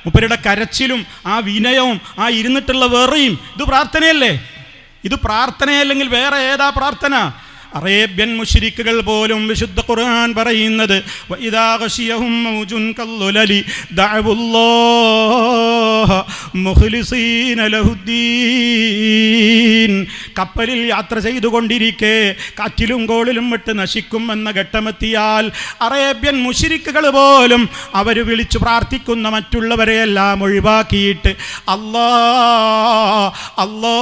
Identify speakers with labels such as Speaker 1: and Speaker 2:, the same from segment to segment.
Speaker 1: മൂപ്പരുടെ കരച്ചിലും ആ വിനയവും ആ ഇരുന്നിട്ടുള്ള വെറിയും ഇത് പ്രാർത്ഥനയല്ലേ? ഇത് പ്രാർത്ഥനയല്ലെങ്കിൽ വേറെ ഏതാ പ്രാർത്ഥന? അറേബ്യൻ മുശ്രിക്കുകൾ പോലും വിശുദ്ധ ഖുർആൻ പറയുന്നത് വഇദാ ഗശിയഹും മൗജുൻ കല്ലുലലി ദഅവുല്ലാഹ മുഖ്ലിസീന ലഹുദ്ദീൻ. കപ്പലിൽ യാത്ര ചെയ്തുകൊണ്ടിരിക്കെ കാറ്റിലും കോളിലും വിട്ട് നശിക്കുമെന്ന ഘട്ടമെത്തിയാൽ അറേബ്യൻ മുശ്രിക്കുകൾ പോലും അവർ വിളിച്ചു പ്രാർത്ഥിക്കുന്ന മറ്റുള്ളവരെയെല്ലാം ഒഴിവാക്കിയിട്ട് അല്ലാ അല്ലാ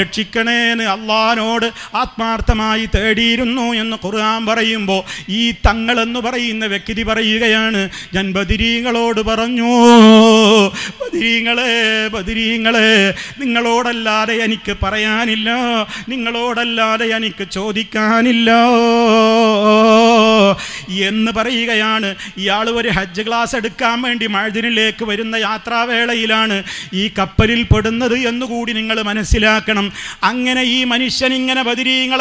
Speaker 1: രക്ഷിക്കണേന്ന് അള്ളാനോട് ആത്മാർത്ഥമായി തേടിയിരുന്നു എന്ന് ഖുർആൻ പറയുമ്പോൾ ഈ തങ്ങളെന്ന് പറയുന്ന വ്യക്തി പറയുകയാണ്, ഞാൻ ബദരീങ്ങളോട് പറഞ്ഞു, ബദരീങ്ങളെ നിങ്ങളോടല്ലാതെ എനിക്ക് പറയാനില്ല, നിങ്ങളോടല്ലാതെ എനിക്ക് ചോദിക്കാനില്ല എന്ന് പറയുകയാണ്. ഇയാൾ ഒരു ഹജ്ജ് ക്ലാസ് എടുക്കാൻ വേണ്ടി മഅ്ദിനിലേക്ക് വരുന്ന യാത്രാവേളയിലാണ് ഈ കപ്പലിൽ പെടുന്നത് എന്നുകൂടി നിങ്ങൾ മനസ്സിലാക്കണം. അങ്ങനെ ഈ മനുഷ്യൻ ഇങ്ങനെ ബദരീങ്ങളെ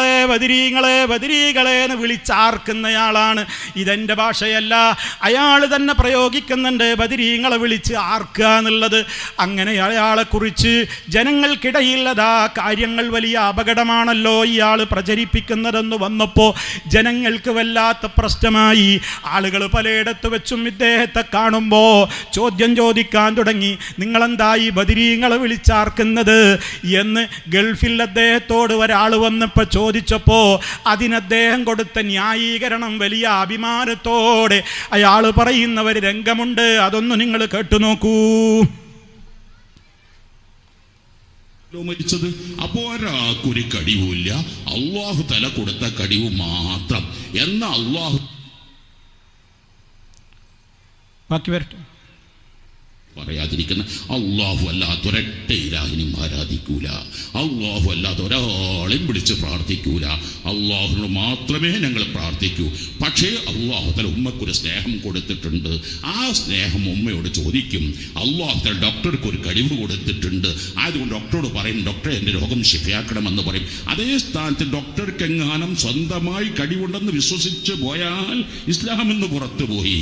Speaker 1: എന്ന് വിളിച്ചാർക്കുന്നയാളാണ്. ഇതെൻ്റെ ഭാഷയല്ല, അയാൾ തന്നെ പ്രയോഗിക്കുന്നുണ്ട് ബദരീങ്ങളെ വിളിച്ച് ആർക്കുക എന്നുള്ളത്. അങ്ങനെ അയാളെക്കുറിച്ച് ജനങ്ങൾക്കിടയിൽ അതാ കാര്യങ്ങൾ വലിയ അപകടമാണല്ലോ ഇയാൾ പ്രചരിപ്പിക്കുന്നതെന്ന് വന്നപ്പോൾ ജനങ്ങൾക്ക് വല്ലാത്ത പ്രശ്നമായി. ആളുകൾ പലയിടത്ത് വെച്ചും ഇദ്ദേഹത്തെ കാണുമ്പോൾ ചോദ്യം ചോദിക്കാൻ തുടങ്ങി, നിങ്ങളെന്തായി ബദരീങ്ങളെ വിളിച്ചാർക്കുന്നത് എന്ന്. ഗൾഫിൽ അദ്ദേഹത്തോട് ഒരാൾ വന്നപ്പോൾ ചോദിച്ചപ്പോൾ അതിനദ്ദേഹം കൊടുത്ത ന്യായീകരണം വലിയ അഭിമാനത്തോടെ അയാൾ പറയുന്ന ഒരു രംഗമുണ്ട്, അതൊന്ന് നിങ്ങൾ കേട്ടു നോക്കൂ.
Speaker 2: മരിച്ചത് അപ്പോ ഒരാൾക്കൊരു കഴിവുമില്ല, അള്ളാഹു തല കൊടുത്ത കഴിവ് മാത്രം. എന്നാ അള്ളാഹു
Speaker 1: ബാക്കി വരട്ടെ
Speaker 2: പറയാതിരിക്കുന്ന അള്ളാഹു അല്ലാത്ത ഒരൊറ്റ ഇലാഹിനും ആരാധിക്കൂല, അള്ളാഹു അല്ലാത്ത ഒരാളെയും വിളിച്ച് പ്രാർത്ഥിക്കൂല, അള്ളാഹുവിനോട് മാത്രമേ ഞങ്ങൾ പ്രാർത്ഥിക്കൂ. പക്ഷേ അള്ളാഹു തല ഉമ്മക്കൊരു സ്നേഹം കൊടുത്തിട്ടുണ്ട്, ആ സ്നേഹം ഉമ്മയോട് ചോദിക്കും. അള്ളാഹു തല ഡോക്ടർക്ക് ഒരു കഴിവ് കൊടുത്തിട്ടുണ്ട്, അതുകൊണ്ട് ഡോക്ടറോട് പറയും, ഡോക്ടറെ എൻ്റെ രോഗം ശിഫയാക്കണമെന്ന് പറയും. അതേ സ്ഥാനത്ത് ഡോക്ടർക്ക് എങ്ങാനും സ്വന്തമായി കഴിവുണ്ടെന്ന് വിശ്വസിച്ച് പോയാൽ ഇസ്ലാം എന്ന് പുറത്തുപോയി.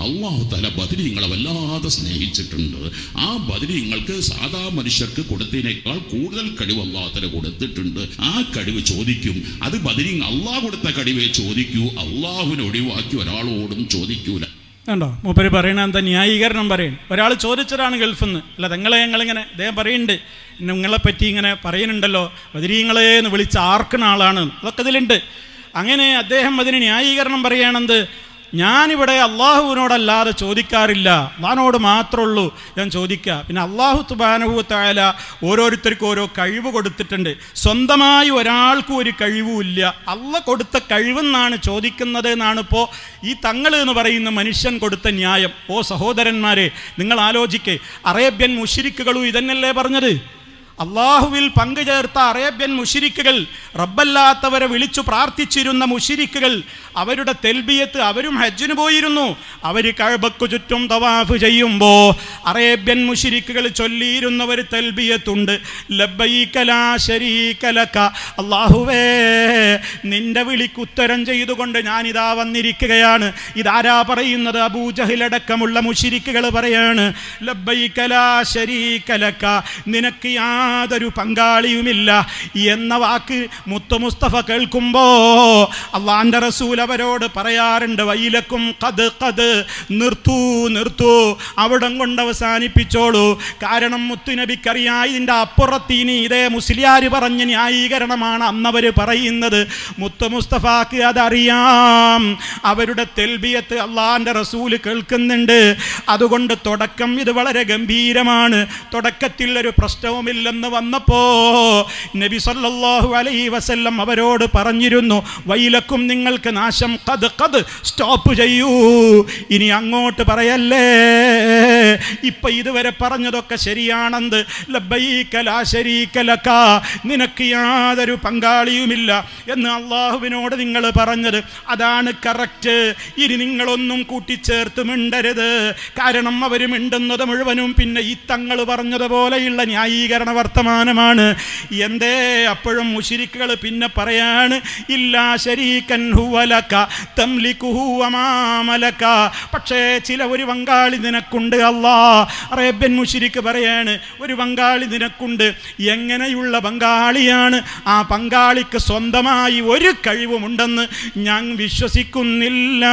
Speaker 2: അള്ളാഹു തല ബദരീങ്ങളെ വല്ലാതെ സ്നേഹിച്ചിട്ടുണ്ട്. ആ ബദരീങ്ങൾക്ക് സാധാ മനുഷ്യർക്ക് കൊടുത്തതിനേക്കാൾ കൂടുതൽ കഴിവ് അള്ളാഹുവിന് കൊടുത്തിട്ടുണ്ട്. ആ കഴിവ് ചോദിക്കും. അത് ബദരീങ്ങൾ അള്ളാഹു കൊടുത്ത കഴിവേ ചോദിക്കൂ, അള്ളാഹുവിനെ ഒഴിവാക്കി ഒരാളോടും ചോദിക്കൂല.
Speaker 1: കണ്ടോ മൂപ്പര് പറയണ എന്താ ന്യായീകരണം പറയണം. ഒരാൾ ചോദിച്ചതാണ് ഗൾഫിൽ നിന്ന്, അല്ല ഞങ്ങളിങ്ങനെ അദ്ദേഹം പറയുന്നുണ്ട്, നിങ്ങളെപ്പറ്റി ഇങ്ങനെ പറയുന്നുണ്ടല്ലോ ബദരീങ്ങളെ എന്ന് വിളിച്ച് ആർക്കുന്ന ആളാണ്, അതൊക്കെ ഇതിലുണ്ട്. അങ്ങനെ അദ്ദേഹം അതിന് ന്യായീകരണം പറയുകയാണെന്ത്, ഞാനിവിടെ അള്ളാഹുവിനോടല്ലാതെ ചോദിക്കാറില്ല, അള്ളാഹിനോട് മാത്രമേ ഉള്ളൂ ഞാൻ ചോദിക്കുക. പിന്നെ അള്ളാഹു സുബ്ഹാനഹു വ തആല ഓരോരുത്തർക്കും ഓരോ കഴിവ് കൊടുത്തിട്ടുണ്ട്, സ്വന്തമായി ഒരാൾക്കും ഒരു കഴിവുമില്ല, അള്ളാഹ് കൊടുത്ത കഴിവെന്നാണ് ചോദിക്കുന്നത് എന്നാണ് ഇപ്പോൾ ഈ തങ്ങൾ എന്ന് പറയുന്ന മനുഷ്യൻ കൊടുത്ത ന്യായം. ഓ സഹോദരന്മാരെ, നിങ്ങൾ ആലോചിക്കേ, അറേബ്യൻ മുശ്രിക്കുകളും ഇതന്നെയല്ലേ പറഞ്ഞത്? അള്ളാഹുവിൽ പങ്കുചേർത്ത അറേബ്യൻ മുശ്രിക്കുകൾ, റബ്ബല്ലാത്തവരെ വിളിച്ചു പ്രാർത്ഥിച്ചിരുന്ന മുശ്രിക്കുകൾ, അവരുടെ തെൽബിയത്ത്, അവരും ഹജ്ജിന് പോയിരുന്നു. അവർ കഅബക്ക് ചുറ്റും തവാഫ് ചെയ്യുമ്പോൾ അറേബ്യൻ മുശ്രിക്കുകൾ ചൊല്ലിയിരുന്ന ഒരു തെൽബിയത്തുണ്ട്, ലബ്ബൈക ലാ ശരീക ലക. അള്ളാഹുവേ, നിന്റെ വിളിക്ക് ഉത്തരം ചെയ്തുകൊണ്ട് ഞാനിതാ വന്നിരിക്കുകയാണ്. ഇതാരാ പറയുന്നത്? അബൂജഹലടക്കമുള്ള മുശ്രിക്കുകൾ പറയാണ്, ലബ്ബൈക ലാ ശരീക ലക, നിനക്ക് യാതൊരു പങ്കാളിയുമില്ല എന്ന വാക്ക് മുത്തു മുസ്തഫ കേൾക്കുമ്പോ അള്ളാന്റെ റസൂൽ അവരോട് പറയാറുണ്ട്, വൈലക്കും ഖദ് നിർത്തൂ, അവിടം കൊണ്ട് അവസാനിപ്പിച്ചോളൂ. കാരണം മുത്തുനബിക്കറിയാം ഇതിൻ്റെ അപ്പുറത്ത് ഇനി ഇതേ മുസ്ലിയാർ പറഞ്ഞ ന്യായീകരണമാണ് അന്നവർ പറയുന്നത്. മുത്തു മുസ്തഫാക്ക് അതറിയാം, അവരുടെ തെൽബിയത്ത് അള്ളാന്റെ റസൂൽ കേൾക്കുന്നുണ്ട്. അതുകൊണ്ട് തുടക്കം ഇത് വളരെ ഗംഭീരമാണ്, തുടക്കത്തിൽ ഒരു പ്രശ്നവുമില്ലെന്ന് വന്നപ്പോ നബി സല്ലല്ലാഹു അലൈഹി വസല്ലം അവരോട് പറഞ്ഞിരുന്നു, വൈലക്കും, നിങ്ങൾക്ക് നാശം, ഖദ് സ്റ്റോപ്പ് ചെയ്യൂ, ഇനി അങ്ങോട്ട് പറയല്ലേ. ഇപ്പൊ ഇതുവരെ പറഞ്ഞതൊക്കെ ശരിയാണെന്ന്, ലബ്ബൈക ലാ ശരീക ലക, നിനക്ക് യാതൊരു പങ്കാളിയുമില്ല എന്ന് അള്ളാഹുവിനോട് നിങ്ങൾ പറഞ്ഞത് അതാണ് കറക്റ്റ്. ഇനി നിങ്ങളൊന്നും കൂട്ടിച്ചേർത്ത് മിണ്ടരുത്. കാരണം അവർ മിണ്ടുന്നത് മുഴുവനും പിന്നെ ഈ തങ്ങൾ പറഞ്ഞതുപോലെയുള്ള ന്യായീകരണ വർത്തമാനമാണ്. എന്തേ അപ്പോഴും മുശ്രിക്കുകൾ പിന്നെ പറയാണ്, ഇല്ലാ ശരീകൻ ഹുവ ലക തംലികുഹു വമാ മലക, പക്ഷേ ചില ഒരു പങ്കാളി നിനക്കുണ്ട് അല്ലാ. അറേബ്യൻ മുശ്രിക്ക് പറയാണ്, ഒരു പങ്കാളി നിനക്കുണ്ട്, എങ്ങനെയുള്ള പങ്കാളിയാണ്? ആ പങ്കാളിക്ക് സ്വന്തമായി ഒരു കഴിവുമുണ്ടെന്ന് ഞാൻ വിശ്വസിക്കുന്നില്ല.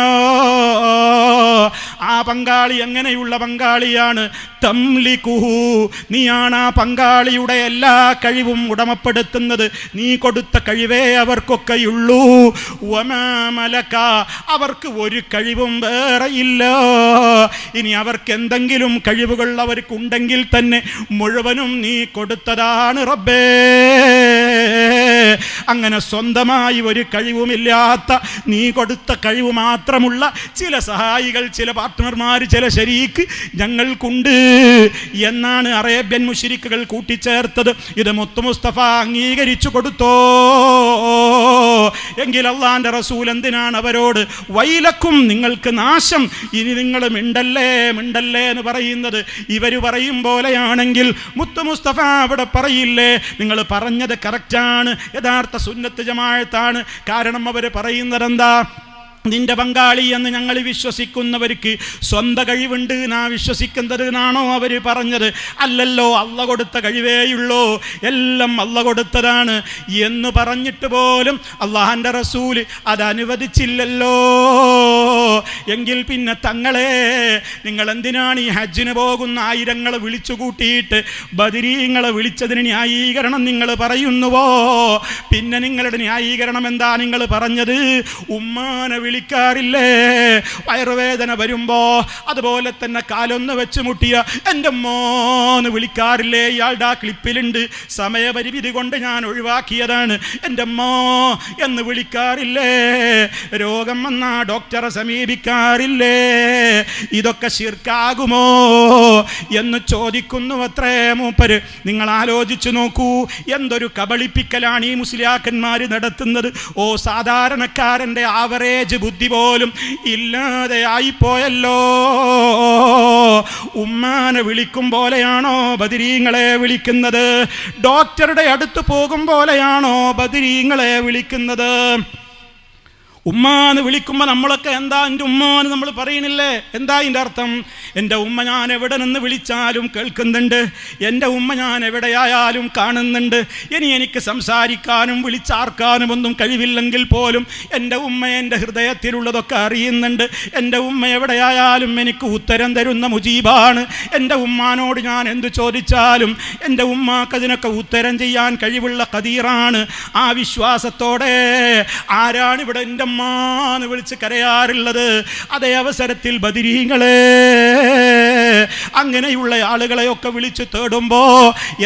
Speaker 1: ആ പങ്കാളി എങ്ങനെയുള്ള പങ്കാളിയാണ്? തംലികുഹു, നീയാണ് ആ പങ്കാളിയുടെ എല്ലാ കഴിവും ഉടമപ്പെടുത്തുന്നത്. നീ കൊടുത്ത കഴിവേ അവർക്കൊക്കെയുള്ളൂ. വമാ മലക, അവർക്ക് ഒരു കഴിവും വേറെയില്ല. ഇനി അവർക്ക് എന്തെങ്കിലും കഴിവുകൾ അവർക്കുണ്ടെങ്കിൽ തന്നെ മുഴുവനും നീ കൊടുത്തതാണ് റബ്ബേ. അങ്ങനെ സ്വന്തമായി ഒരു കഴിവുമില്ലാത്ത, നീ കൊടുത്ത കഴിവ് മാത്രമുള്ള ചില സഹായികൾ, ചില പാർട്ട്ണർമാർ, ചില ശരീക്ക് ഞങ്ങൾക്കുണ്ട് എന്നാണ് അറേബ്യൻ മുശ്രിക്കുകൾ കൂട്ടിച്ചേർത്തത്. ഇത് മുത്തു മുസ്തഫ അംഗീകരിച്ചു കൊടുത്തോ? എങ്കിൽ അള്ളാന്റെ റസൂൽ എന്തിനാണ് അവരോട് വൈലക്കും, നിങ്ങൾക്ക് നാശം, ഇനി നിങ്ങൾ മിണ്ടല്ലേ മിണ്ടല്ലേ എന്ന് പറയുന്നത്? ഇവർ പറയും പോലെയാണെങ്കിൽ മുത്തു മുസ്തഫ അവിടെ പറയില്ലേ, നിങ്ങൾ പറഞ്ഞത് കറക്റ്റാണ്, യഥാർത്ഥ സുന്നത്ത് ജമാഅത്താണ്. കാരണം അവർ പറയുന്നത് എന്താ? നിന്റെ പങ്കാളി എന്ന് ഞങ്ങൾ വിശ്വസിക്കുന്നവർക്ക് സ്വന്തം കഴിവുണ്ട് എന്നാ വിശ്വസിക്കുന്നത് എന്നാണോ അവർ പറഞ്ഞത്? അല്ലല്ലോ, അള്ള കൊടുത്ത കഴിവേയുള്ളൂ, എല്ലാം അള്ള കൊടുത്തതാണ് എന്ന് പറഞ്ഞിട്ട് പോലും അള്ളാഹൻ്റെ റസൂല് അത് അനുവദിച്ചില്ലല്ലോ. എങ്കിൽ പിന്നെ തങ്ങളെ, നിങ്ങൾ എന്തിനാണ് ഈ ഹജ്ജിന് പോകുന്ന ആയിരങ്ങളെ വിളിച്ചു കൂട്ടിയിട്ട് ബദരീങ്ങളെ വിളിച്ചതിന് ന്യായീകരണം നിങ്ങൾ പറയുന്നുവോ? പിന്നെ നിങ്ങളുടെ ന്യായീകരണം എന്താ നിങ്ങൾ പറഞ്ഞത്? ഉമ്മാനെ വിളിക്കാറില്ലേ വയറുവേദന വരുമ്പോ? അതുപോലെ തന്നെ കാലൊന്ന് വെച്ച് മുട്ടിയ എൻ്റെ മോന്ന് വിളിക്കാറില്ലേ? ഇയാളുടെ ആ ക്ലിപ്പിലുണ്ട്, സമയപരിമിതി കൊണ്ട് ഞാൻ ഒഴിവാക്കിയതാണ്. എൻ്റെ മോ എന്ന് വിളിക്കാറില്ലേ? രോഗം വന്നാ ഡോക്ടറെ സമീപിക്കാറില്ലേ? ഇതൊക്കെ ശിർക്കാകുമോ എന്ന് ചോദിക്കുന്നു അത്രേ മൂപ്പര്. നിങ്ങൾ ആലോചിച്ചു നോക്കൂ, എന്തൊരു കബളിപ്പിക്കലാണ് ഈ മുസ്ലിയാക്കന്മാർ നടത്തുന്നത്. ഓ, സാധാരണക്കാരൻ്റെ ആവറേജ് ബുദ്ധി പോലും ഇല്ലാതെ ആയിപ്പോയല്ലോ. ഉമ്മാനെ വിളിക്കും പോലെയാണോ ബദരീങ്ങളെ വിളിക്കുന്നത്? ഡോക്ടറുടെ അടുത്ത് പോകും പോലെയാണോ ബദരീങ്ങളെ വിളിക്കുന്നത്? ഉമ്മാന്ന് വിളിക്കുമ്പോൾ നമ്മളൊക്കെ എന്താ എൻ്റെ ഉമ്മാന്ന് നമ്മൾ പറയണില്ലേ? എന്താ ഇതിൻ്റെ അർത്ഥം? എൻ്റെ ഉമ്മ ഞാൻ എവിടെ നിന്ന് വിളിച്ചാലും കേൾക്കുന്നുണ്ട്, എൻ്റെ ഉമ്മ ഞാൻ എവിടെയായാലും കാണുന്നുണ്ട്. ഇനി എനിക്ക് സംസാരിക്കാനും വിളിച്ചാർക്കാനും ഒന്നും കഴിവില്ലെങ്കിൽ പോലും എൻ്റെ ഉമ്മ എൻ്റെ ഹൃദയത്തിലുള്ളതൊക്കെ അറിയുന്നുണ്ട്. എൻ്റെ ഉമ്മ എവിടെയായാലും എനിക്ക് ഉത്തരം തരുന്ന മുജീബാണ്. എൻ്റെ ഉമ്മാനോട് ഞാൻ എന്തു ചോദിച്ചാലും എൻ്റെ ഉമ്മാക്ക് അതിനൊക്കെ ഉത്തരം ചെയ്യാൻ കഴിവുള്ള ഖദീറാണ്. ആ വിശ്വാസത്തോടെ ആരാണ് ഇവിടെ എൻ്റെ എന്ന് വിളിച്ച് കരയാറുള്ളത്? അതേ അവസരത്തിൽ ബദരീങ്ങളെ, അങ്ങനെയുള്ള ആളുകളെയൊക്കെ വിളിച്ച് തേടുമ്പോ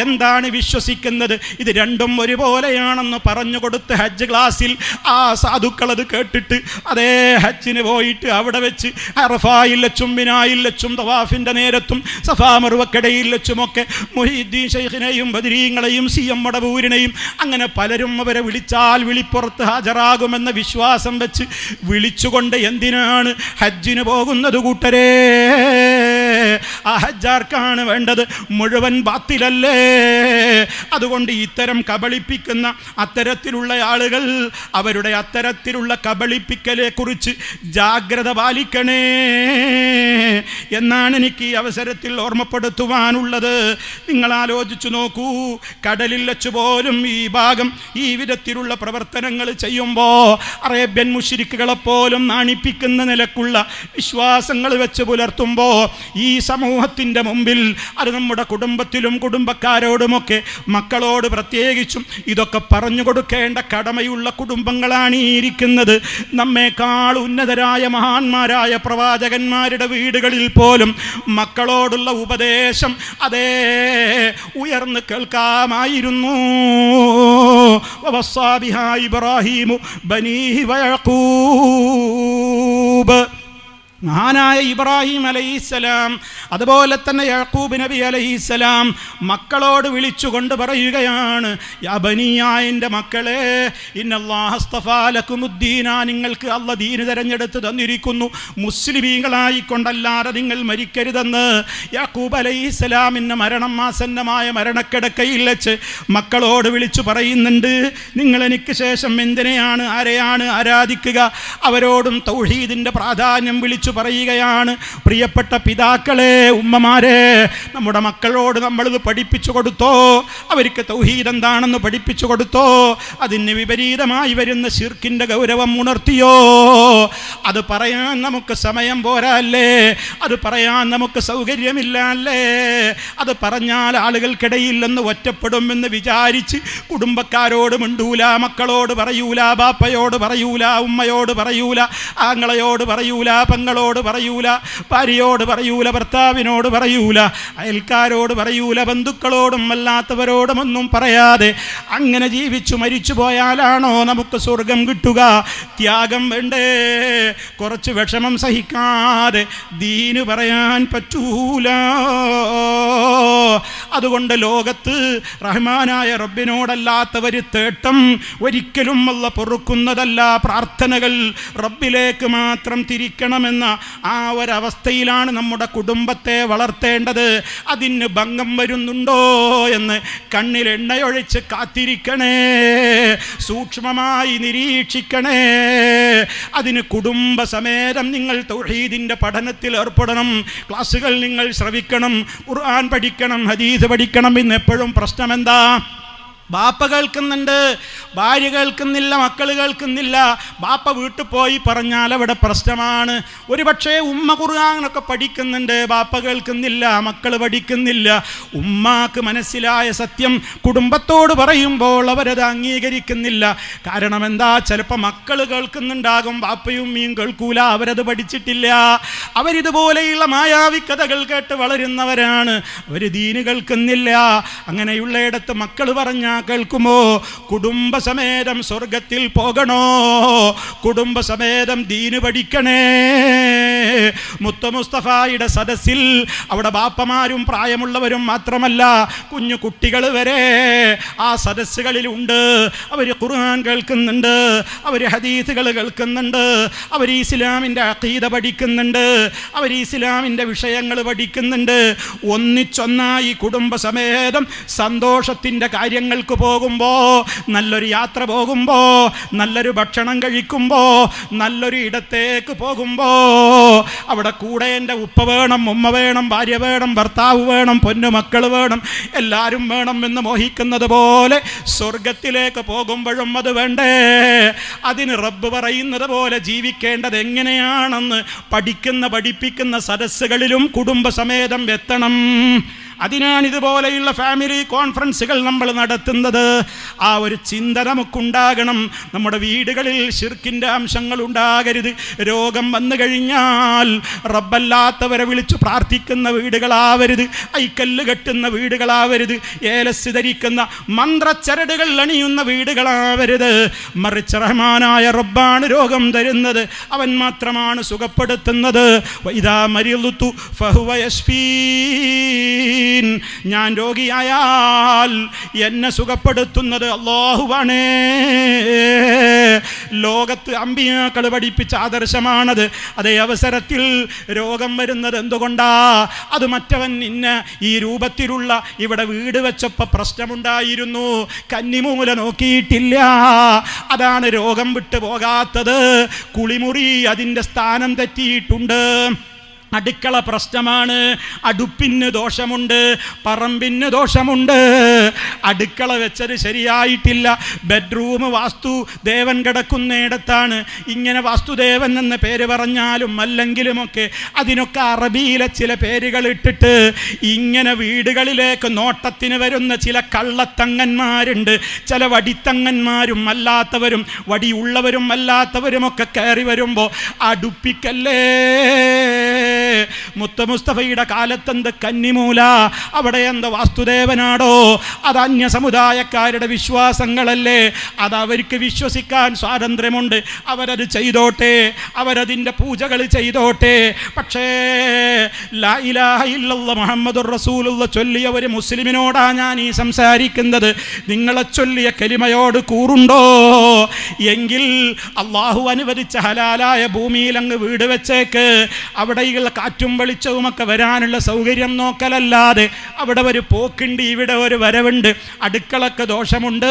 Speaker 1: എന്താണ് വിശ്വസിക്കുന്നത്? ഇത് രണ്ടും ഒരുപോലെയാണെന്ന് പറഞ്ഞു കൊടുത്ത് ഹജ്ജ് ക്ലാസ്സിൽ ആ സാധുക്കൾ അത് കേട്ടിട്ട് അതേ ഹജ്ജിന് പോയിട്ട് അവിടെ വെച്ച് അറഫായിൽ വെച്ചും മിനായിൽ വെച്ചും തവാഫിൻ്റെ നേരത്തും സഫാ മറുവക്കടയിൽ വെച്ചുമൊക്കെ മുഹീദ്ദീൻ ശൈഖിനെയും ബദരീങ്ങളെയും CM മടവൂരിനെയും അങ്ങനെ പലരും അവരെ വിളിച്ചാൽ വിളിപ്പുറത്ത് ഹാജരാകുമെന്ന വിശ്വാസം വെച്ച് വിളിച്ചുകൊണ്ട് എന്തിനാണ് ഹജ്ജിന് പോകുന്നത് കൂട്ടരെ? ആ ഹജ്ജാർക്കാണ് വേണ്ടത്? മുഴുവൻ ബാത്തിലല്ലേ? അതുകൊണ്ട് ഇത്തരം കബളിപ്പിക്കുന്ന അത്തരത്തിലുള്ള ആളുകൾ അവരുടെ അത്തരത്തിലുള്ള കബളിപ്പിക്കലെ കുറിച്ച് ജാഗ്രത പാലിക്കണേ എന്നാണ് എനിക്ക് ഈ അവസരത്തിൽ ഓർമ്മപ്പെടുത്തുവാനുള്ളത്. നിങ്ങൾ ആലോചിച്ചു നോക്കൂ, കടലിൽ വെച്ച് പോലും ഈ ഭാഗം ഈ വിധത്തിലുള്ള പ്രവർത്തനങ്ങൾ ചെയ്യുമ്പോൾ അറേബ്യൻ മുശ്രിക്കുകളെപ്പോലും നാണിപ്പിക്കുന്ന നിലക്കുള്ള വിശ്വാസങ്ങൾ വെച്ച് പുലർത്തുമ്പോൾ ഈ സമൂഹത്തിൻ്റെ മുമ്പിൽ, അത് നമ്മുടെ കുടുംബത്തിലും കുടുംബക്കാരോടുമൊക്കെ മക്കളോട് പ്രത്യേകിച്ചും ഇതൊക്കെ പറഞ്ഞു കൊടുക്കേണ്ട കടമയുള്ള കുടുംബങ്ങളാണ് ഈ ഇരിക്കുന്നത്. നമ്മേക്കാൾ ഉന്നതരായ മഹാന്മാരായ പ്രവാചകന്മാരുടെ വീടുകളിൽ പോലും മക്കളോടുള്ള ഉപദേശം അതേ ഉയർന്ന് കേൾക്കാമായിരുന്നു. വവസ്സാ ബിഹാ ഇബ്രാഹീമു ബനീഹി വയഖൂബ്, മഹാനായ ഇബ്രാഹിം അലൈഹിസ്സലാം അതുപോലെ തന്നെ യാക്കൂബ് നബി അലൈഹിസ്സലാം മക്കളോട് വിളിച്ചുകൊണ്ട് പറയുകയാണ്, യാ ബനിയ, എൻ്റെ മക്കളെ, ഇന്നല്ലാഹ അസ്തഫാ ലക്കുമുദ്ദീന, നിങ്ങൾക്ക് അല്ലാഹ് ദീന് തിരഞ്ഞെടുത്ത് തന്നിരിക്കുന്നു, മുസ്ലിമീങ്ങളായിക്കൊണ്ടല്ലാതെ നിങ്ങൾ മരിക്കരുതെന്ന്. യാക്കൂബ് അലൈഹിസ്സലാമിൻ്റെ മരണം ആസന്നമായ മരണക്കിടക്കയിൽ വെച്ച് മക്കളോട് വിളിച്ചു പറയുന്നുണ്ട്, നിങ്ങൾ എനിക്ക് ശേഷം എന്തിനെയാണ് ആരെയാണ് ആരാധിക്കുക? അവരോടും തൗഹീദിൻ്റെ പ്രാധാന്യം വിളിച്ചു പറയുകയാണ്, പ്രിയപ്പെട്ട പിതാക്കളെ, ഉമ്മമാരെ, നമ്മുടെ മക്കളോട് നമ്മളിത് പഠിപ്പിച്ചു കൊടുത്തോ? അവർക്ക് തൗഹീദ് എന്താണെന്ന് പഠിപ്പിച്ചു കൊടുത്തോ? അതിന് വിപരീതമായി വരുന്ന ശിർക്കിൻ്റെ ഗൗരവം ഉണർത്തിയോ? അത് പറയാൻ നമുക്ക് സമയം പോരാ അല്ലേ? അത് പറയാൻ നമുക്ക് സൗകര്യമില്ല അല്ലേ? അത് പറഞ്ഞാൽ ആളുകൾക്കിടയിൽ നിന്ന് ഒറ്റപ്പെടുമെന്ന് വിചാരിച്ച് കുടുംബക്കാരോട് മിണ്ടൂല, മക്കളോട് പറയൂല, ബാപ്പയോട് പറയൂല, ഉമ്മയോട് പറയൂല, ആങ്ങളയോട് പറയൂല, പെങ്ങളോട് പറയൂല, ഭാര്യയോട് പറയൂല, ഭർത്താവിനോട് പറയൂല, അയൽക്കാരോട് പറയൂല, ബന്ധുക്കളോടും അല്ലാത്തവരോടും ഒന്നും പറയാതെ അങ്ങനെ ജീവിച്ചു മരിച്ചു പോയാലാണോ നമുക്ക് സ്വർഗം കിട്ടുക? ത്യാഗം വേണ്ടേ? കുറച്ച് വിഷമം സഹിക്കാതെ ദീന് പറയാൻ പറ്റൂല. അതുകൊണ്ട് ലോകത്ത് റഹ്മാനായ റബ്ബിനോടല്ലാത്തവർ തേട്ടം ഒരിക്കലും അല്ലാഹു പൊറുക്കുന്നതല്ല. പ്രാർത്ഥനകൾ റബ്ബിലേക്ക് മാത്രം തിരിക്കണമെന്ന ആ ഒരവസ്ഥയിലാണ് നമ്മുടെ കുടുംബത്തെ വളർത്തേണ്ടത്. അതിന് ഭംഗം വരുന്നുണ്ടോ എന്ന് കണ്ണിൽ എണ്ണയൊഴിച്ച് കാത്തിരിക്കണേ, സൂക്ഷ്മമായി നിരീക്ഷിക്കണേ. അതിന് കുടുംബസമേതം നിങ്ങൾ തൗഹീദിൻ്റെ പഠനത്തിൽ ഏർപ്പെടണം. ക്ലാസ്സുകൾ നിങ്ങൾ ശ്രവിക്കണം, ഖുർആൻ പഠിക്കണം, ഹദീസ് പഠിക്കണം. ഇന്ന് എപ്പോഴും പ്രശ്നം എന്താ? ബാപ്പ കേൾക്കുന്നുണ്ട്, ഭാര്യ കേൾക്കുന്നില്ല, മക്കൾ കേൾക്കുന്നില്ല. ബാപ്പ വീട്ടിൽ പോയി പറഞ്ഞാൽ അവിടെ പ്രശ്നമാണ്. ഒരുപക്ഷെ ഉമ്മ ഖുർആനൊക്കെ പഠിക്കുന്നുണ്ട്, ബാപ്പ കേൾക്കുന്നില്ല, മക്കൾ പഠിക്കുന്നില്ല. ഉമ്മാക്ക് മനസ്സിലായ സത്യം കുടുംബത്തോട് പറയുമ്പോൾ അവരത് അംഗീകരിക്കുന്നില്ല. കാരണം എന്താ? ചിലപ്പോൾ മക്കൾ കേൾക്കുന്നുണ്ടാകും, ബാപ്പയും ഉമ്മയും കേൾക്കൂല, അവരത് പഠിച്ചിട്ടില്ല. അവരിതുപോലെയുള്ള മായാവി കഥകൾ കേട്ട് വളരുന്നവരാണ്, അവർ ദീന് കേൾക്കുന്നില്ല. അങ്ങനെയുള്ളയിടത്ത് മക്കൾ പറഞ്ഞാൽ കേൾക്കുമോ? കുടുംബസമേതം സ്വർഗത്തിൽ പോകണോ? കുടുംബസമേതം ദീന് പഠിക്കണേ. മുത്ത മുസ്തഫായുടെ സദസ്സിൽ അവിടെ ബാപ്പമാരും പ്രായമുള്ളവരും മാത്രമല്ല, കുഞ്ഞു കുട്ടികൾ വരെ ആ സദസ്സുകളിലുണ്ട്. അവർ ഖുർആൻ കേൾക്കുന്നുണ്ട്, അവർ ഹദീസുകൾ കേൾക്കുന്നുണ്ട്, അവർ ഇസ്ലാമിൻ്റെ അഖീദ പഠിക്കുന്നുണ്ട്, അവർ ഇസ്ലാമിൻ്റെ വിഷയങ്ങൾ പഠിക്കുന്നുണ്ട്. ഒന്നിച്ചൊന്നായി കുടുംബസമേതം സന്തോഷത്തിൻ്റെ കാര്യങ്ങൾക്ക് പോകുമ്പോൾ, നല്ലൊരു യാത്ര പോകുമ്പോൾ, നല്ലൊരു ഭക്ഷണം കഴിക്കുമ്പോൾ, നല്ലൊരു ഇടത്തേക്ക് പോകുമ്പോൾ അവിടെ കൂടെ എൻ്റെ ഉപ്പ വേണം, ഉമ്മ വേണം, ഭാര്യ വേണം, ഭർത്താവ് വേണം, പൊന്നുമക്കൾ വേണം, എല്ലാവരും വേണം എന്ന് മോഹിക്കുന്നത് പോലെ സ്വർഗത്തിലേക്ക് പോകുമ്പോഴും അത് വേണ്ടേ? അതിന് റബ്ബ് പറയുന്നത് പോലെ ജീവിക്കേണ്ടത് എങ്ങനെയാണെന്ന് പഠിപ്പിക്കുന്ന സദസ്സുകളിലും കുടുംബസമേതം എത്തണം. അതിനാണ് ഇതുപോലെയുള്ള ഫാമിലി കോൺഫറൻസുകൾ നമ്മൾ നടത്തുന്നത്. ആ ഒരു ചിന്ത നമുക്കുണ്ടാകണം. നമ്മുടെ വീടുകളിൽ ശിർക്കിൻ്റെ അംശങ്ങൾ ഉണ്ടാകരുത്. രോഗം വന്നു കഴിഞ്ഞാൽ റബ്ബല്ലാത്തവരെ വിളിച്ചു പ്രാർത്ഥിക്കുന്ന വീടുകളാവരുത്, ഐക്കല്ല് കെട്ടുന്ന വീടുകളാവരുത്, ഏലസ് ധരിക്കുന്ന മന്ത്രച്ചരടുകൾ അണിയുന്ന വീടുകളാവരുത്. മറിച്ച് റഹ്മാനായ റബ്ബാണ് രോഗം തരുന്നത്, അവൻ മാത്രമാണ് സുഖപ്പെടുത്തുന്നത്. വഇദാ മരിളുതു ഫഹുവ യശ്ഫീൻ, ഞാൻ രോഗിയായാൽ എന്നെ സുഖപ്പെടുത്തുന്നത് അല്ലാഹുവാണ്. ലോകത്ത് അമ്പിയാക്കൾ പഠിപ്പിച്ച ആദർശമാണത്. അതേ അവസരത്തിൽ രോഗം വരുന്നത് എന്തുകൊണ്ടാ? അത് മറ്റവൻ ഇന്ന ഈ രൂപത്തിലുള്ള ഇവിടെ വീട് വെച്ചപ്പോൾ പ്രശ്നമുണ്ടായിരുന്നു, കന്നിമൂല നോക്കിയിട്ടില്ല, അതാണ് രോഗം വിട്ടു പോകാത്തത്. കുളിമുറി അതിൻ്റെ സ്ഥാനം തെറ്റിയിട്ടുണ്ട്. അടുക്കള പ്രശ്നമാണ്, അടുപ്പിന് ദോഷമുണ്ട്, പറമ്പിന് ദോഷമുണ്ട്, അടുക്കള വെച്ചത് ശരിയായിട്ടില്ല, ബെഡ്റൂം വാസ്തു ദേവൻ കിടക്കുന്നിടത്താണ്. ഇങ്ങനെ വാസ്തുദേവൻ എന്ന പേര് പറഞ്ഞാലും അല്ലെങ്കിലുമൊക്കെ അതിനൊക്കെ അറബിയിലെ ചില പേരുകൾ ഇട്ടിട്ട് ഇങ്ങനെ വീടുകളിലേക്ക് നോട്ടത്തിന് വരുന്ന ചില കള്ളത്തങ്ങന്മാരുണ്ട്. ചില വടിത്തങ്ങന്മാരും അല്ലാത്തവരും വടിയുള്ളവരും അല്ലാത്തവരുമൊക്കെ കയറി വരുമ്പോൾ അടുപ്പിക്കല്ലേ. മുത്ത മുസ്തഫയുടെ കാലത്തെന്ത് കന്നിമൂല, അവിടെ എന്ത് വാസ്തുദേവനാടോ? അത് അന്യ സമുദായക്കാരുടെ വിശ്വാസങ്ങളല്ലേ? അത് അവർക്ക് വിശ്വസിക്കാൻ സ്വാതന്ത്ര്യമുണ്ട്, അവരത് ചെയ്തോട്ടെ, അവരതിൻ്റെ പൂജകൾ ചെയ്തോട്ടെ. പക്ഷേ ലാ ഇലാഹ ഇല്ലല്ലാഹ് മുഹമ്മദുർ റസൂലുള്ളാഹ് ചൊല്ലിയ ഒരു മുസ്ലിമിനോടാ ഞാൻ ഈ സംസാരിക്കുന്നത്. നിങ്ങളെ ചൊല്ലിയ കലിമയോട് കൂറുണ്ടോ? എങ്കിൽ അള്ളാഹു അനുവദിച്ച ഹലാലായ ഭൂമിയിൽ അങ്ങ് വീട് വെച്ചേക്ക്. അവിടെയുള്ള കാറ്റും വെളിച്ചവുമൊക്കെ വരാനുള്ള സൗകര്യം നോക്കലല്ലാതെ അവിടെ ഒരു പോക്കുണ്ട്, ഇവിടെ ഒരു വരവുണ്ട്. അടുക്കളക്ക് ദോഷമുണ്ട്,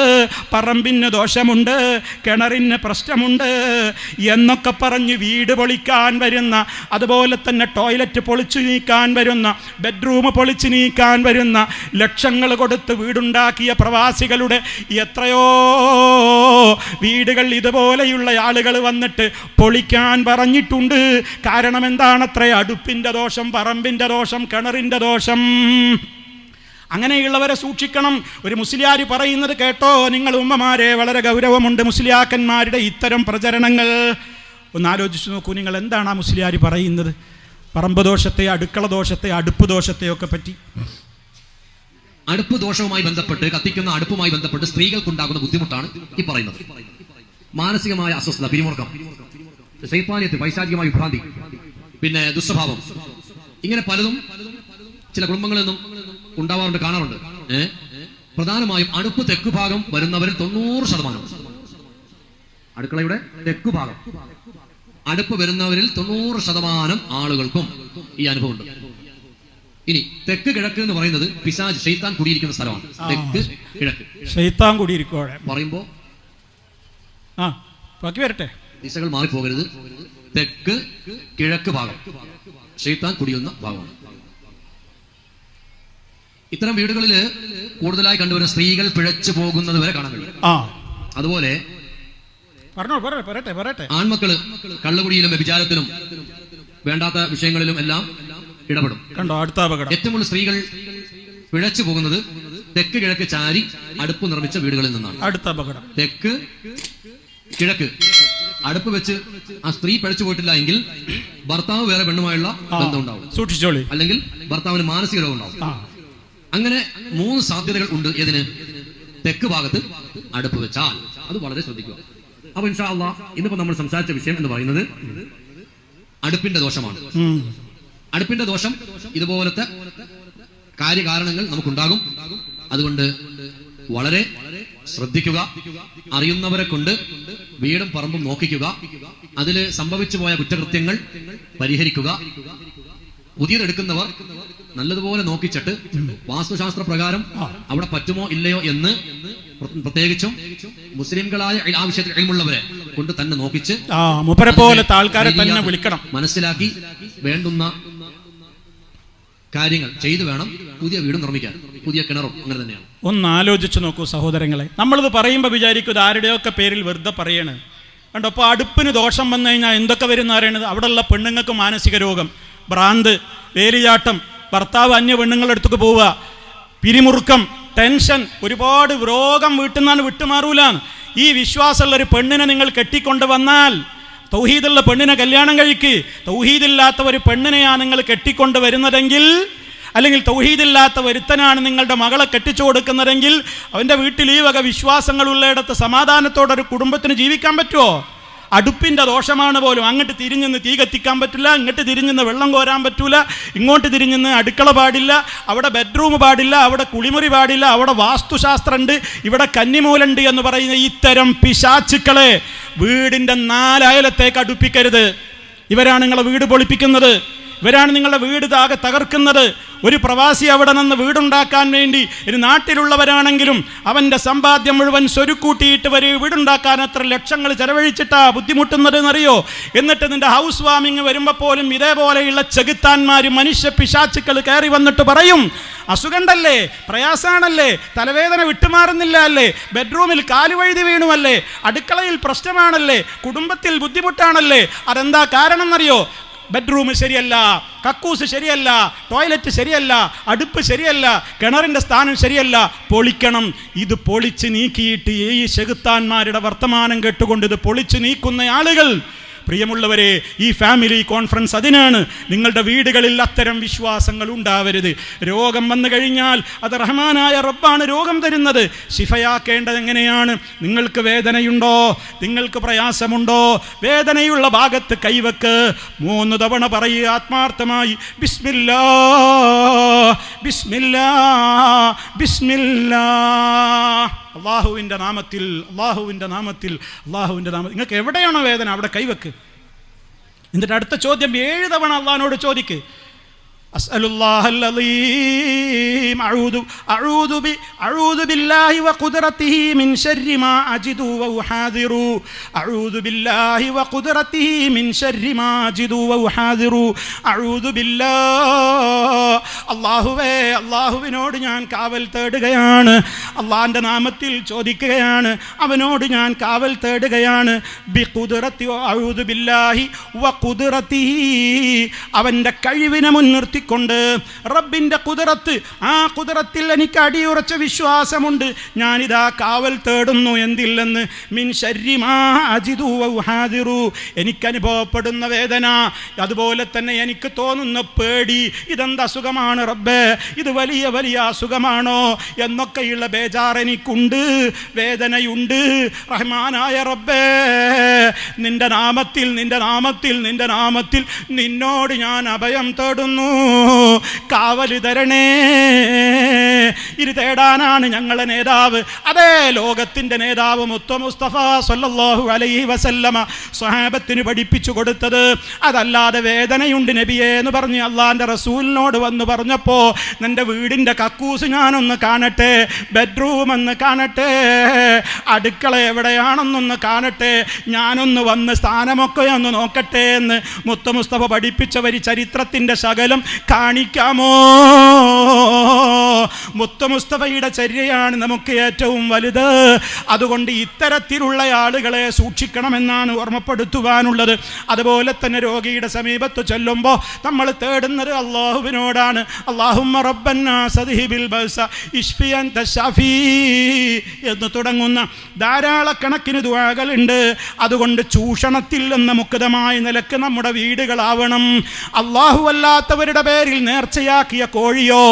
Speaker 1: പറമ്പിന് ദോഷമുണ്ട്, കിണറിന് പ്രശ്നമുണ്ട് എന്നൊക്കെ പറഞ്ഞ് വീട് പൊളിക്കാൻ വരുന്ന, അതുപോലെ തന്നെ ടോയ്ലറ്റ് പൊളിച്ചു നീക്കാൻ വരുന്ന, ബെഡ്റൂം പൊളിച്ചു നീക്കാൻ വരുന്ന, ലക്ഷങ്ങൾ കൊടുത്ത് വീടുണ്ടാക്കിയ പ്രവാസികളുടെ എത്രയോ വീടുകൾ ഇതുപോലെയുള്ള ആളുകൾ വന്നിട്ട് പൊളിക്കാൻ പറഞ്ഞിട്ടുണ്ട്. കാരണം എന്താണത്ര? അടുപ്പിൻ്റെ ദോഷം, പറമ്പിൻ്റെ ദോഷം, കിണറിൻ്റെ ദോഷം. അങ്ങനെയുള്ളവരെ സൂക്ഷിക്കണം. ഒരു മുസ്ലിയാർ പറയുന്നത് കേട്ടോ നിങ്ങൾ ഉമ്മമാരെ, വളരെ ഗൗരവമുണ്ട് മുസ്ലിയാക്കന്മാരുടെ ഇത്തരം പ്രചരണങ്ങൾ. ഒന്ന് ആലോചിച്ച് നോക്കൂ, നിങ്ങൾ എന്താണ് ആ മുസ്ലിയാർ പറയുന്നത്? പറമ്പ് ദോഷത്തെ, അടുക്കള ദോഷത്തെ, അടുപ്പ് ദോഷത്തെയൊക്കെ പറ്റി.
Speaker 3: അടുപ്പ് ദോഷവുമായി ബന്ധപ്പെട്ട്, കത്തിക്കുന്ന അടുപ്പുമായി ബന്ധപ്പെട്ട് സ്ത്രീകൾക്കുണ്ടാകുന്ന ബുദ്ധിമുട്ടാണ് ഈ പറയുന്നത്. മാനസികമായ അസ്വസ്ഥത, പിരിമുറുക്കം, ശൈത്താനിയത്ത്, പൈശാചികമായ വിഭ്രാന്തി, പിന്നെ ദുസ്വഭാവം, ഇങ്ങനെ പലതും ചില കുടുംബങ്ങളിൽ നിന്നും ഉണ്ടാവാറുണ്ട്, കാണാറുണ്ട്. പ്രധാനമായും അടുപ്പ് തെക്കുഭാഗം വരുന്നവരിൽ 90%, അടുക്കളയുടെ തെക്കുഭാഗം അടുപ്പ് വരുന്നവരിൽ 90% ആളുകൾക്കും ഈ അനുഭവമുണ്ട്. ഇനി തെക്ക് കിഴക്ക് എന്ന് പറയുന്നത് പിശാച്, ശൈത്താൻ കുടിയിരിക്കുന്ന സ്ഥലമാണ്. തെക്ക് കിഴക്ക്
Speaker 1: ശൈത്താൻ കുടിയിരിക്കുക
Speaker 3: പറയുമ്പോ
Speaker 1: ബാക്കി വരട്ടെ,
Speaker 3: ദിശകൾ മാറിപ്പോകരുത്. തെക്ക് കിഴക്ക് ഭാഗം ശൈത്താൻ കുടിയുന്ന ഭാഗമാണ്. ഇത്തരം വീടുകളിൽ കൂടുതലായി കണ്ടുവരുന്ന സ്ത്രീകൾ പിഴച്ചു പോകുന്നത് വരെ കാണാൻ കഴിയും. അതുപോലെ ആൺമക്കള് കള്ളുകുടിയിലും വ്യഭിചാരത്തിലും വേണ്ടാത്ത വിഷയങ്ങളിലും എല്ലാം ഇടപെടും.
Speaker 1: കണ്ടോ, അടുത്ത അപകടം.
Speaker 3: ഏറ്റവും കൂടുതൽ സ്ത്രീകൾ പിഴച്ചു പോകുന്നത് തെക്ക് കിഴക്ക് ചാരി അടുപ്പ് നിർമ്മിച്ച വീടുകളിൽ നിന്നാണ്.
Speaker 1: അടുത്ത അപകടം.
Speaker 3: തെക്ക് കിഴക്ക് അടുപ്പ് വെച്ച് ആ സ്ത്രീ പിഴച്ചു പോയിട്ടില്ല എങ്കിൽ ഭർത്താവ് വേറെ പെണ്ണുമായുള്ള ബന്ധം ഉണ്ടാവും, സൂക്ഷിച്ചോളി. അല്ലെങ്കിൽ ഭർത്താവിന് മാനസിക രോഗം ഉണ്ടാവും. അങ്ങനെ 3 സാധ്യതകൾ ഉണ്ട്. ഏതിന്? തെക്ക് ഭാഗത്ത് അടുപ്പ് വെച്ചാൽ. അത് വളരെ ശ്രദ്ധിക്കുക. അപ്പൊ ഇൻഷാ അല്ലാഹ് ഇന്നിപ്പോ നമ്മൾ സംസാരിച്ച വിഷയം എന്ന് പറയുന്നത് അടുപ്പിന്റെ ദോഷമാണ്. അടുപ്പിന്റെ ദോഷം, ഇതുപോലത്തെ കാര്യകാരണങ്ങൾ നമുക്കുണ്ടാകും. അതുകൊണ്ട് വളരെ ശ്രദ്ധിക്കുക. അറിയുന്നവരെ കൊണ്ട് വീടും പറമ്പും നോക്കിക്കുക. അതിൽ സംഭവിച്ചു പോയ കുറ്റകൃത്യങ്ങൾ പരിഹരിക്കുക. പുതിയതെടുക്കുന്നവർ നല്ലതുപോലെ നോക്കിച്ചിട്ട് വാസ്തുശാസ്ത്ര പ്രകാരം അവിടെ പറ്റുമോ ഇല്ലയോ എന്ന് പ്രത്യേകിച്ചും മുസ്ലിംകളായ ആവശ്യത്തിൽ ഇൽമുള്ളവരെ കൊണ്ട് തന്നെ നോക്കിച്ച്
Speaker 1: ആൾക്കാരെ തന്നെ വിളിക്കണം,
Speaker 3: മനസ്സിലാക്കി വേണ്ടുന്ന കാര്യങ്ങൾ ചെയ്തു വേണം പുതിയ വീട് നിർമ്മിക്കാൻ. പുതിയ കിണറും അങ്ങനെ തന്നെയാണ്.
Speaker 1: ഒന്ന് ആലോചിച്ച് നോക്കൂ സഹോദരങ്ങളെ, നമ്മളിത് പറയുമ്പോൾ വിചാരിക്കും ആരുടെയൊക്കെ പേരിൽ വെറുതെ പറയണ് കണ്ടോ. അപ്പോൾ അടുപ്പിന് ദോഷം വന്നു കഴിഞ്ഞാൽ എന്തൊക്കെ വരുന്ന അറിയണത്? അവിടെയുള്ള പെണ്ണുങ്ങൾക്ക് മാനസിക രോഗം, ഭ്രാന്ത്, വേലിയാട്ടം, ഭർത്താവ് അന്യ പെണ്ണുങ്ങളുടെ അടുത്തേക്ക് പോവുക, പിരിമുറുക്കം, ടെൻഷൻ, ഒരുപാട് രോഗം വീട്ടിൽ നിന്നാണ് വിട്ടുമാറൂലാണ്. ഈ വിശ്വാസമുള്ള ഒരു പെണ്ണിനെ നിങ്ങൾ കെട്ടിക്കൊണ്ട് വന്നാൽ, തൗഹീദുള്ള പെണ്ണിനെ കല്യാണം കഴിക്ക്. തൗഹീദില്ലാത്ത ഒരു പെണ്ണിനെയാണ് നിങ്ങൾ കെട്ടിക്കൊണ്ട് വരുന്നതെങ്കിൽ, അല്ലെങ്കിൽ തൗഹീദില്ലാത്ത ഒരുത്തനാണ് നിങ്ങളുടെ മകളെ കെട്ടിച്ചു കൊടുക്കുന്നതെങ്കിൽ, അവൻ്റെ വീട്ടിൽ ഈ വക വിശ്വാസങ്ങളുള്ളയിടത്ത് സമാധാനത്തോടെ ഒരു കുടുംബത്തിന് ജീവിക്കാൻ പറ്റുമോ? അടുപ്പിൻ്റെ ദോഷമാണ് പോലും. അങ്ങോട്ട് തിരിഞ്ഞെന്ന് തീ കത്തിക്കാൻ പറ്റില്ല, ഇങ്ങോട്ട് തിരിഞ്ഞെന്ന് വെള്ളം കോരാൻ പറ്റൂല, ഇങ്ങോട്ട് തിരിഞ്ഞെന്ന് അടുക്കള പാടില്ല, അവിടെ ബെഡ്റൂം പാടില്ല, അവിടെ കുളിമുറി പാടില്ല, അവിടെ വാസ്തുശാസ്ത്രമുണ്ട്, ഇവിടെ കന്നിമൂലുണ്ട് എന്ന് പറയുന്ന ഇത്തരം പിശാചുക്കളെ വീടിൻ്റെ 4 അയലത്തേക്ക് അടുപ്പിക്കരുത്. ഇവരാണ് നിങ്ങളെ വീട് പൊളിപ്പിക്കുന്നത്, ഇവരാണ് നിങ്ങളുടെ വീട് തകർക്കുന്നത്. ഒരു പ്രവാസി അവിടെ നിന്ന് വീടുണ്ടാക്കാൻ വേണ്ടി, ഒരു നാട്ടിലുള്ളവരാണെങ്കിലും അവൻ്റെ സമ്പാദ്യം മുഴുവൻ സ്വരുക്കൂട്ടിയിട്ട് വീടുണ്ടാക്കാൻ എത്ര ലക്ഷങ്ങൾ ചെലവഴിച്ചിട്ടാ ബുദ്ധിമുട്ടുന്നത് എന്നറിയോ? എന്നിട്ട് നിന്റെ ഹൗസ് വാമിങ് വരുമ്പോൾ പോലും ഇതേപോലെയുള്ള ചെകുത്താന്മാർ, മനുഷ്യ പിശാചുക്കൾ കയറി വന്നിട്ട് പറയും, അസുഖണ്ടല്ലേ, പ്രയാസാണല്ലേ, തലവേദന വിട്ടുമാറുന്നില്ല അല്ലേ, ബെഡ്റൂമിൽ കാലുവഴുതി വീണുമല്ലേ, അടുക്കളയിൽ പ്രശ്നമാണല്ലേ, കുടുംബത്തിൽ ബുദ്ധിമുട്ടാണല്ലേ. അതെന്താ കാരണം എന്നറിയോ? ബെഡ്റൂം ശരിയല്ല, കക്കൂസ് ശരിയല്ല, ടോയ്ലറ്റ് ശരിയല്ല, അടുപ്പ് ശരിയല്ല, കിണറിൻ്റെ സ്ഥാനം ശരിയല്ല, പൊളിക്കണം. ഇത് പൊളിച്ച് നീക്കിയിട്ട് ഈ ചെകുത്താന്മാരുടെ വർത്തമാനം കേട്ടുകൊണ്ട് ഇത് പൊളിച്ച് നീക്കുന്ന ആളുകൾ, പ്രിയമുള്ളവരെ, ഈ ഫാമിലി കോൺഫറൻസ് അതിനാണ്. നിങ്ങളുടെ വീടുകളിൽ അത്തരം വിശ്വാസങ്ങൾ ഉണ്ടാവരുത്. രോഗം വന്നു കഴിഞ്ഞാൽ അത് റഹ്മാനായ റബ്ബാണ് രോഗം തരുന്നത്. ശിഫയാക്കേണ്ടത് എങ്ങനെയാണ്? നിങ്ങൾക്ക് വേദനയുണ്ടോ? നിങ്ങൾക്ക് പ്രയാസമുണ്ടോ? വേദനയുള്ള ഭാഗത്ത് കൈവക്ക്. 3 തവണ പറയുക ആത്മാർത്ഥമായി, ബിസ്മില്ലാ ബിസ്മില്ലാ ബിസ്മില്ലാ, അള്ളാഹുവിൻ്റെ നാമത്തിൽ, അള്ളാഹുവിൻ്റെ നാമത്തിൽ, അള്ളാഹുവിൻ്റെ നാമത്തിൽ. നിങ്ങൾക്ക് എവിടെയാണോ വേദന അവിടെ കൈവക്ക്. എന്നിട്ട് അടുത്ത ചോദ്യം 7 തവണ അള്ളാഹിനോട് ചോദിക്ക്. അസ്അലുല്ലാഹൽ അലീം അഊദു ബില്ലാഹി വഖുദ്റതിഹി മിൻ ശർരി മാ അജിദു വഉഹാദിറു അഊദു ബില്ലാഹി വഖുദ്റതിഹി മിൻ ശർരി മാ അജിദു വഉഹാദിറു അഊദു ബില്ലാഹ്. അല്ലാഹുവേ, അല്ലാഹുവിനോട് ഞാൻ കാവൽ തേടുകയാണ്, അല്ലാഹുവിൻ്റെ നാമത്തിൽ ചോദിക്കുകയാണ്, അവനോട് ഞാൻ കാവൽ തേടുകയാണ്. ബിഖുദ്റതി അഊദു ബില്ലാഹി വഖുദ്റതിഹി, അവൻ്റെ കഴിവിനെ മുൻനിർത്തി കൊണ്ട് റബ്ബിൻ്റെ കുദറത്ത്, ആ കുദറത്തിൽ എനിക്ക് അടിയുറച്ച വിശ്വാസമുണ്ട്. ഞാനിതാ കാവൽ തേടുന്നു എന്തില്ലെന്ന്, മിൻ ശർരി മാ അജിദു വഉഹാദിറു, എനിക്കനുഭവപ്പെടുന്ന വേദന, അതുപോലെ തന്നെ എനിക്ക് തോന്നുന്ന പേടി, ഇതെന്ത് അസുഖമാണ് റബ്ബേ, ഇത് വലിയ വലിയ അസുഖമാണോ എന്നൊക്കെയുള്ള ബേജാർ എനിക്കുണ്ട്, വേദനയുണ്ട്. റഹ്മാനായ റബ്ബേ, നിന്റെ നാമത്തിൽ നിന്റെ നാമത്തിൽ നിന്റെ നാമത്തിൽ നിന്നോട് ഞാൻ അഭയം തേടുന്നു, കാവല് തരണേ. ഇത് തേടാനാണ് ഞങ്ങളെ നേതാവ്, അതേ ലോകത്തിൻ്റെ നേതാവ് മുത്ത മുസ്തഫ സല്ലല്ലാഹു അലൈഹി വസല്ലമ സ്വഹാബത്തിന് പഠിപ്പിച്ചു കൊടുത്തത്. അതല്ലാതെ വേദനയുണ്ട് നബിയേ എന്ന് പറഞ്ഞ് അള്ളാഹിൻ്റെ റസൂലിനോട് വന്ന് പറഞ്ഞപ്പോൾ, നിൻ്റെ വീടിൻ്റെ കക്കൂസ് ഞാനൊന്ന് കാണട്ടെ, ബെഡ്റൂം ഒന്ന് കാണട്ടെ, അടുക്കള എവിടെയാണെന്നൊന്ന് കാണട്ടെ, ഞാനൊന്ന് വന്ന് സ്ഥാനമൊക്കെ ഒന്ന് നോക്കട്ടെ എന്ന് മുത്ത മുസ്തഫ പഠിപ്പിച്ചവർ ചരിത്രത്തിൻ്റെ ശകലം കാണിക്കാമോ? മുത്ത മുസ്തഫയുടെ ചര്യയാണ് നമുക്ക് ഏറ്റവും വലുത്. അതുകൊണ്ട് ഇത്തരത്തിലുള്ള ആളുകളെ സൂക്ഷിക്കണമെന്നാണ് ഓർമ്മപ്പെടുത്തുവാനുള്ളത്. അതുപോലെ തന്നെ രോഗിയുടെ സമീപത്ത് ചെല്ലുമ്പോൾ നമ്മൾ തേടുന്നത് അള്ളാഹുവിനോടാണ്. അല്ലാഹുമ്മ റബ്ബന്നാസ് അദ്ഹിബിൽ ബഅസ ഇശ്ഫി അൻത ശഫീ എന്ന് തുടങ്ങുന്ന ധാരാളക്കണക്കിന് ദുആകളുണ്ട്. അതുകൊണ്ട് ചൂഷണത്തിൽ നിന്ന് മുക്തമായ നിലക്ക് നമ്മുടെ വീടുകളാവണം. അല്ലാഹു അല്ലാത്തവരുടെ പേരിൽ നേർച്ചയാക്കിയ കോഴിയോ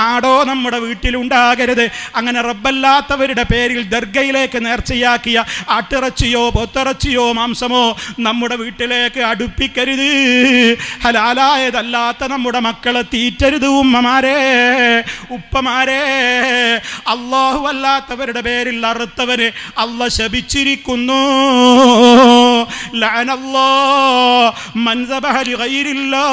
Speaker 1: ആടോ നമ്മുടെ വീട്ടിലുണ്ടാകരുത്. അങ്ങനെ റബ്ബല്ലാത്തവരുടെ പേരിൽ ദർഗയിലേക്ക് നേർച്ചയാക്കിയ ആട്ടിറച്ചിയോ പൊത്തിറച്ചിയോ മാംസമോ നമ്മുടെ വീട്ടിലേക്ക് അടുപ്പിക്കരുത്. ഹലാലായതല്ലാത്ത നമ്മുടെ മക്കളെ തീറ്റരുത്. ഉമ്മമാരെ, ഉപ്പമാരെ, അല്ലാഹു അല്ലാത്തവരുടെ പേരിൽ അറുത്തവരെ അല്ലാഹു ശപിച്ചിരിക്കുന്നു. ലഅനല്ലാഹു മൻ ദബഹ ലിഗൈരില്ലാഹ്,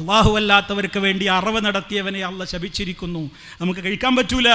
Speaker 1: അല്ലാഹു അല്ലാത്തവർക്ക് വേണ്ടി അറവ് നടത്തിയവനെ അല്ലാഹു ശപിച്ചിരിക്കുന്നു. നമുക്ക് കഴിക്കാൻ പറ്റൂല.